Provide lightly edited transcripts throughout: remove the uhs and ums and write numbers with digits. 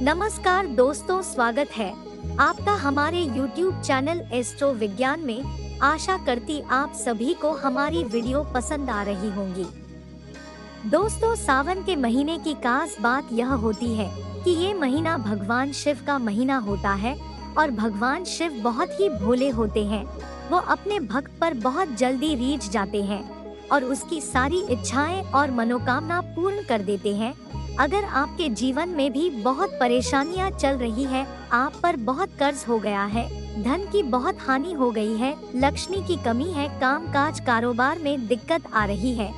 नमस्कार दोस्तों, स्वागत है आपका हमारे YouTube चैनल एस्ट्रो विज्ञान में। आशा करती आप सभी को हमारी वीडियो पसंद आ रही होंगी। दोस्तों, सावन के महीने की खास बात यह होती है कि ये महीना भगवान शिव का महीना होता है और भगवान शिव बहुत ही भोले होते हैं। वो अपने भक्त पर बहुत जल्दी रीझ जाते हैं और उसकी सारी इच्छाएं और मनोकामना पूर्ण कर देते हैं। अगर आपके जीवन में भी बहुत परेशानियां चल रही है, आप पर बहुत कर्ज हो गया है, धन की बहुत हानि हो गई है, लक्ष्मी की कमी है, कामकाज कारोबार में दिक्कत आ रही है,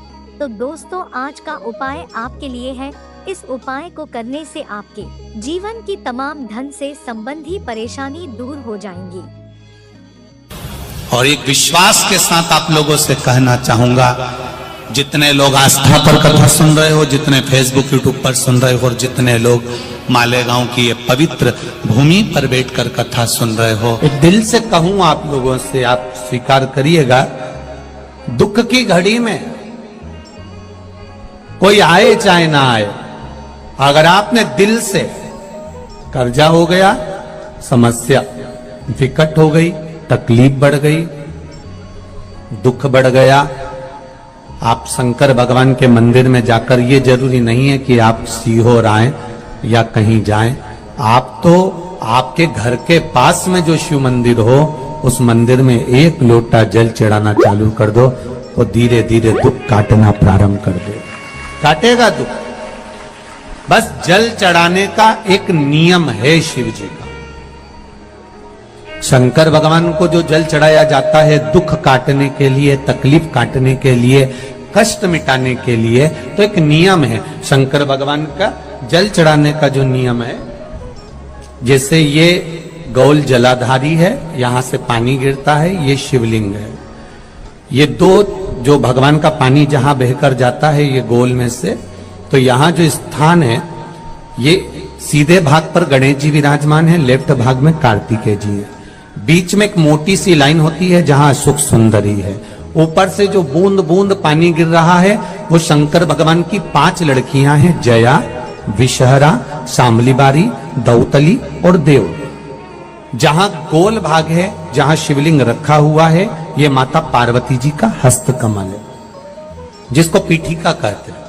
तो दोस्तों आज का उपाय आपके लिए है। इस उपाय को करने से आपके जीवन की तमाम धन से संबंधी परेशानी दूर हो जाएंगी। और एक विश्वास के साथ आप लोगों से कहना चाहूंगा, जितने लोग आस्था पर कथा सुन रहे हो, जितने फेसबुक यूट्यूब पर सुन रहे हो और जितने लोग मालेगांव की ये पवित्र भूमि पर बैठकर कथा सुन रहे हो, एक दिल से कहूं आप लोगों से, आप स्वीकार करिएगा, दुख की घड़ी में कोई आए चाहे ना आए, अगर आपने दिल से कर्जा हो गया, समस्या विकट हो गई, तकलीफ बढ़ गई, दुख बढ़ गया, आप शंकर भगवान के मंदिर में जाकर, ये जरूरी नहीं है कि आप सीहोर आए या कहीं जाएं, आप तो आपके घर के पास में जो शिव मंदिर हो उस मंदिर में एक लोटा जल चढ़ाना चालू कर दो, वो धीरे धीरे दुख काटना प्रारंभ कर दे, काटेगा दुख। बस जल चढ़ाने का एक नियम है शिव जी का। शंकर भगवान को जो जल चढ़ाया जाता है दुख काटने के लिए, तकलीफ काटने के लिए, कष्ट मिटाने के लिए, तो एक नियम है शंकर भगवान का जल चढ़ाने का जो नियम है। जैसे ये गौल जलाधारी है, यहां से पानी गिरता है, ये शिवलिंग है। ये दो जो भगवान का पानी जहां बहकर जाता है ये गोल में से, तो यहां जो स्थान है ये सीधे भाग पर गणेश जी विराजमान है, लेफ्ट भाग में कार्तिकेय जी है, बीच में एक मोटी सी लाइन होती है जहां सुख सुंदरी है। ऊपर से जो बूंद बूंद पानी गिर रहा है वो शंकर भगवान की 5 लड़कियां हैं, जया, विषहरा, शामलीबारी, दौतली और देव। जहां गोल भाग है, जहां शिवलिंग रखा हुआ है, ये माता पार्वती जी का हस्त कमल है, जिसको पीठिका कहते हैं।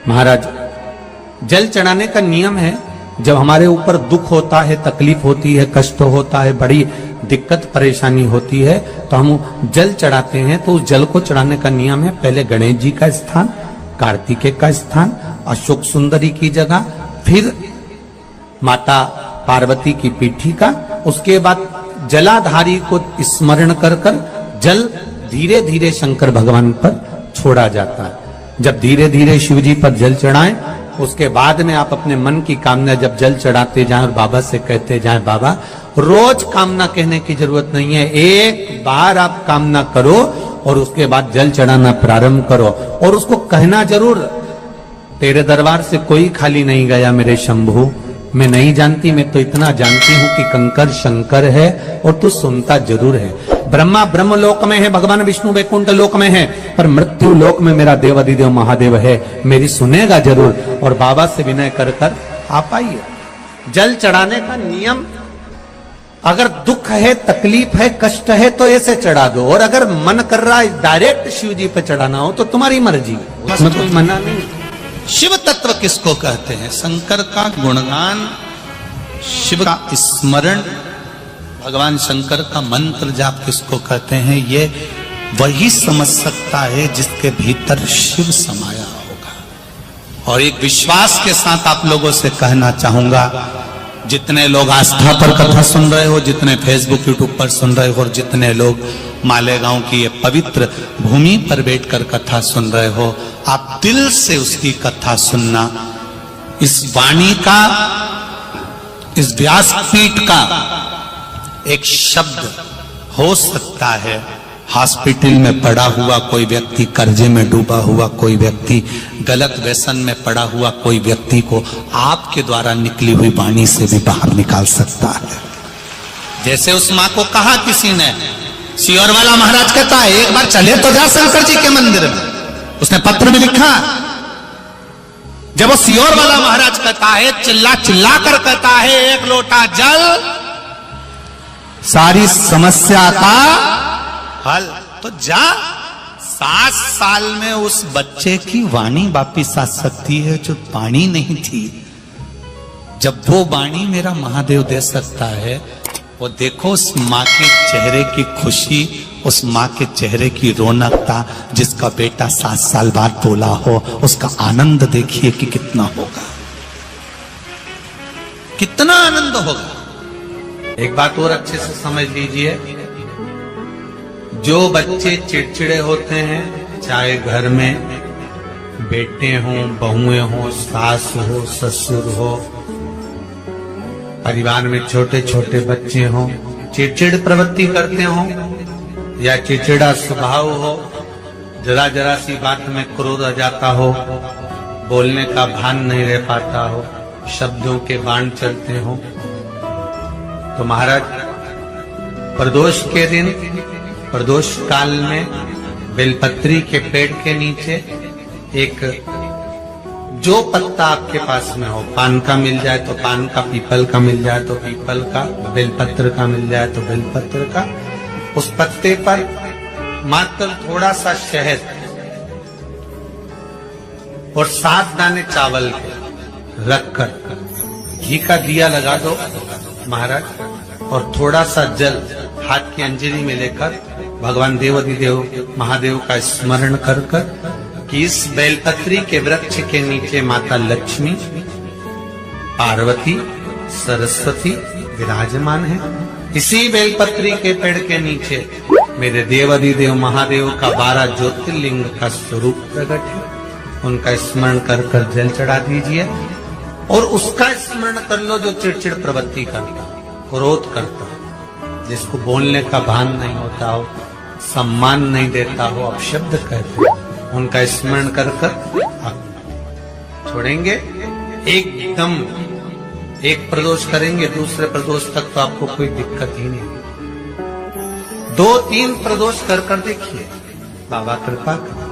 महाराज, जल चढ़ाने का नियम है, जब हमारे ऊपर दुख होता है, तकलीफ होती है, कष्ट होता है, बड़ी दिक्कत परेशानी होती है, तो हम जल चढ़ाते हैं। तो उस जल को चढ़ाने का नियम है, पहले गणेश जी का स्थान, कार्तिकेय का स्थान, अशोक सुंदरी की जगह, फिर माता पार्वती की पीठिका, उसके बाद जलाधारी को स्मरण कर कर जल धीरे धीरे शंकर भगवान पर छोड़ा जाता है। जब धीरे धीरे शिव जी पर जल चढ़ाएं, उसके बाद में आप अपने मन की कामना जब जल चढ़ाते जाएं और बाबा से कहते जाएं, बाबा रोज कामना कहने की जरूरत नहीं है, एक बार आप कामना करो और उसके बाद जल चढ़ाना प्रारंभ करो। और उसको कहना जरूर, तेरे दरबार से कोई खाली नहीं गया मेरे शंभू, मैं नहीं जानती, मैं तो इतना जानती हूं कि कंकर शंकर है और तू सुनता जरूर है। ब्रह्मा ब्रह्म लोक में है, भगवान विष्णु वैकुंठ लोक में है, पर मृत्यु लोक में मेरा देवाधिदेव महादेव है, मेरी सुनेगा जरूर। और बाबा से विनय कर कर आप आइए। जल चढ़ाने का नियम, अगर दुख है, तकलीफ है, कष्ट है तो ऐसे चढ़ा दो, और अगर मन कर रहा है डायरेक्ट शिव जी पे चढ़ाना हो तो तुम्हारी मर्जी, उसमें कोई मना नहीं। शिव तत्व किसको कहते हैं? शंकर का गुणगान, शिव का स्मरण, भगवान शंकर का मंत्र जाप किसको कहते हैं? ये वही समझ सकता है जिसके भीतर शिव समाया होगा। और एक विश्वास के साथ आप लोगों से कहना चाहूंगा, जितने लोग आस्था पर कथा सुन रहे हो, जितने फेसबुक यूट्यूब पर सुन रहे हो और जितने लोग मालेगांव की ये पवित्र भूमि पर बैठकर कथा सुन रहे हो, आप दिल से उसकी कथा सुनना। इस वाणी का, इस व्यासपीठ का एक शब्द हो सकता है, हॉस्पिटल में पड़ा हुआ कोई व्यक्ति, कर्जे में डूबा हुआ कोई व्यक्ति, गलत व्यसन में पड़ा हुआ कोई व्यक्ति को आपके द्वारा निकली हुई वाणी से भी बाहर निकाल सकता है। जैसे उस मां को कहा किसी ने, सियोर वाला महाराज कहता है एक बार चले तो जा शंकर जी के मंदिर में, उसने पत्र भी लिखा, जब वो सियोर वाला महाराज कहता है, चिल्ला चिल्ला कर कहता है, एक लोटा जल सारी समस्या का हल। तो जा 7 साल में उस बच्चे की वाणी वापिस आ सकती है जो वाणी नहीं थी। जब वो वाणी मेरा महादेव दे सकता है, वो देखो उस माँ के चेहरे की खुशी, उस माँ के चेहरे की रौनकता, जिसका बेटा 7 साल बाद बोला हो, उसका आनंद देखिए कि कितना होगा, कितना आनंद होगा। एक बात और अच्छे से समझ लीजिए, जो बच्चे चिड़चिड़े होते हैं, चाहे घर में बेटे हों, बहुएं हों, सास हो, ससुर हो, परिवार में छोटे छोटे बच्चे हों, चिड़चिड़ प्रवृत्ति करते हों या चिड़चिड़ा स्वभाव हो, जरा जरा सी बात में क्रोध आ जाता हो, बोलने का भान नहीं रह पाता हो, शब्दों के बाण चलते हो, तो महाराज प्रदोष के दिन, प्रदोष काल में बेलपत्री के पेड़ के नीचे एक जो पत्ता आपके पास में हो, पान का मिल जाए तो पान का, पीपल का मिल जाए तो पीपल का, बेलपत्र का मिल जाए तो बेलपत्र का, उस पत्ते पर मात्र थोड़ा सा शहद और 7 दाने चावल के रखकर घी का दिया लगा दो महाराज, और थोड़ा सा जल हाथ की अंजलि में लेकर भगवान देवाधिदेव महादेव का स्मरण कर कर कि इस बेलपत्री के वृक्ष के नीचे माता लक्ष्मी, पार्वती, सरस्वती विराजमान है। इसी बेलपत्री के पेड़ के नीचे मेरे देवाधिदेव महादेव का 12 ज्योतिर्लिंग का स्वरूप प्रकट है। उनका स्मरण कर कर जल चढ़ा दीजिए और उसका स्मरण कर लो जो चिड़चिड़ प्रवृत्ति करता, क्रोध करता, जिसको बोलने का भान नहीं होता हो, सम्मान नहीं देता हो, अपशब्द कहते हो, उनका स्मरण कर कर आप छोड़ेंगे। एकदम एक प्रदोष करेंगे, दूसरे प्रदोष तक तो आपको कोई दिक्कत ही नहीं। 2-3 प्रदोष कर कर देखिए, बाबा कृपा कर।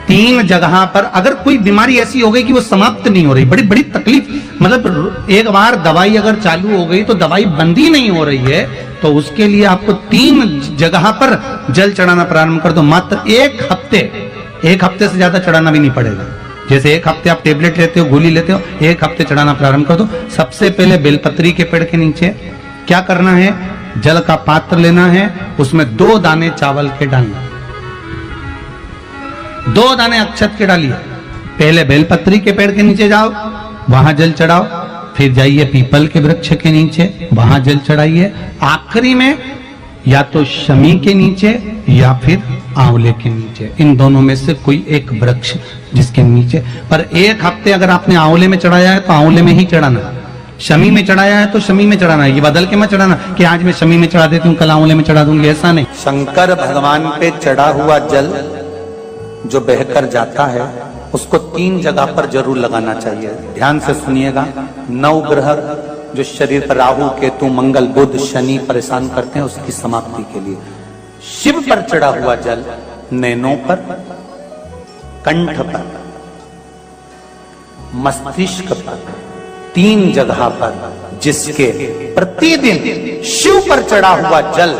3 जगह पर अगर कोई बीमारी ऐसी हो गई कि वो समाप्त नहीं हो रही, बड़ी बड़ी तकलीफ, मतलब एक बार दवाई अगर चालू हो गई तो दवाई बंद ही नहीं हो रही है, तो उसके लिए आपको 3 जगह पर जल चढ़ाना प्रारंभ कर दो। मात्र 1 हफ्ते से ज्यादा चढ़ाना भी नहीं पड़ेगा। जैसे 1 हफ्ते आप टेबलेट लेते हो, गोली लेते हो, 1 हफ्ते चढ़ाना प्रारंभ कर दो। सबसे पहले बेलपत्री के पेड़ के नीचे क्या करना है, जल का पात्र लेना है, उसमें 2 दाने चावल के डालना, 2 दाने अक्षत के डालिए। पहले बेलपत्री के पेड़ के नीचे जाओ, वहां जल चढ़ाओ, फिर जाइए पीपल के वृक्ष के नीचे, वहां जल चढ़ाइए। आखिरी में या तो शमी के नीचे या फिर आंवले के नीचे, इन दोनों में से कोई एक वृक्ष जिसके नीचे। पर 1 हफ्ते अगर आपने आंवले में चढ़ाया है तो आंवले में ही चढ़ाना, शमी में चढ़ाया है तो शमी में चढ़ाना, ये बदल के मत चढ़ाना कि आज मैं शमी में चढ़ा देती हूँ कल आंवले में चढ़ा दूंगी, ऐसा नहीं। शंकर भगवान पे चढ़ा हुआ जल जो बहकर जाता है उसको 3 जगह पर जरूर लगाना चाहिए। ध्यान से सुनिएगा। 9 ग्रह जो शरीर पर राहु, केतु, मंगल, बुध, शनि परेशान करते हैं, उसकी समाप्ति के लिए शिव पर चढ़ा हुआ जल नैनों पर, कंठ पर, मस्तिष्क पर, 3 जगह पर जिसके प्रतिदिन शिव पर चढ़ा हुआ जल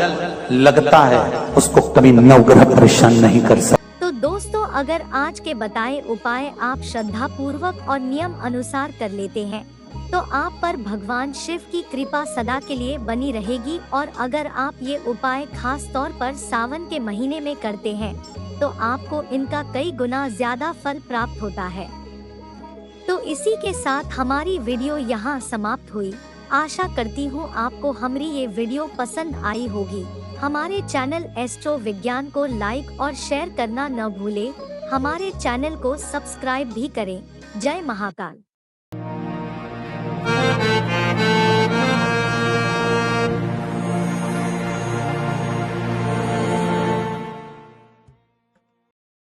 लगता है उसको कभी नवग्रह परेशान नहीं कर सकते। तो दोस्तों, अगर आज के बताए उपाय आप श्रद्धा पूर्वक और नियम अनुसार कर लेते हैं तो आप पर भगवान शिव की कृपा सदा के लिए बनी रहेगी। और अगर आप ये उपाय खास तौर पर सावन के महीने में करते हैं तो आपको इनका कई गुना ज्यादा फल प्राप्त होता है। तो इसी के साथ हमारी वीडियो यहाँ समाप्त हुई। आशा करती हूँ आपको हमारी ये वीडियो पसंद आई होगी। हमारे चैनल एस्ट्रो विज्ञान को लाइक और शेयर करना न भूले। हमारे चैनल को सब्सक्राइब भी करें। जय महाकाल।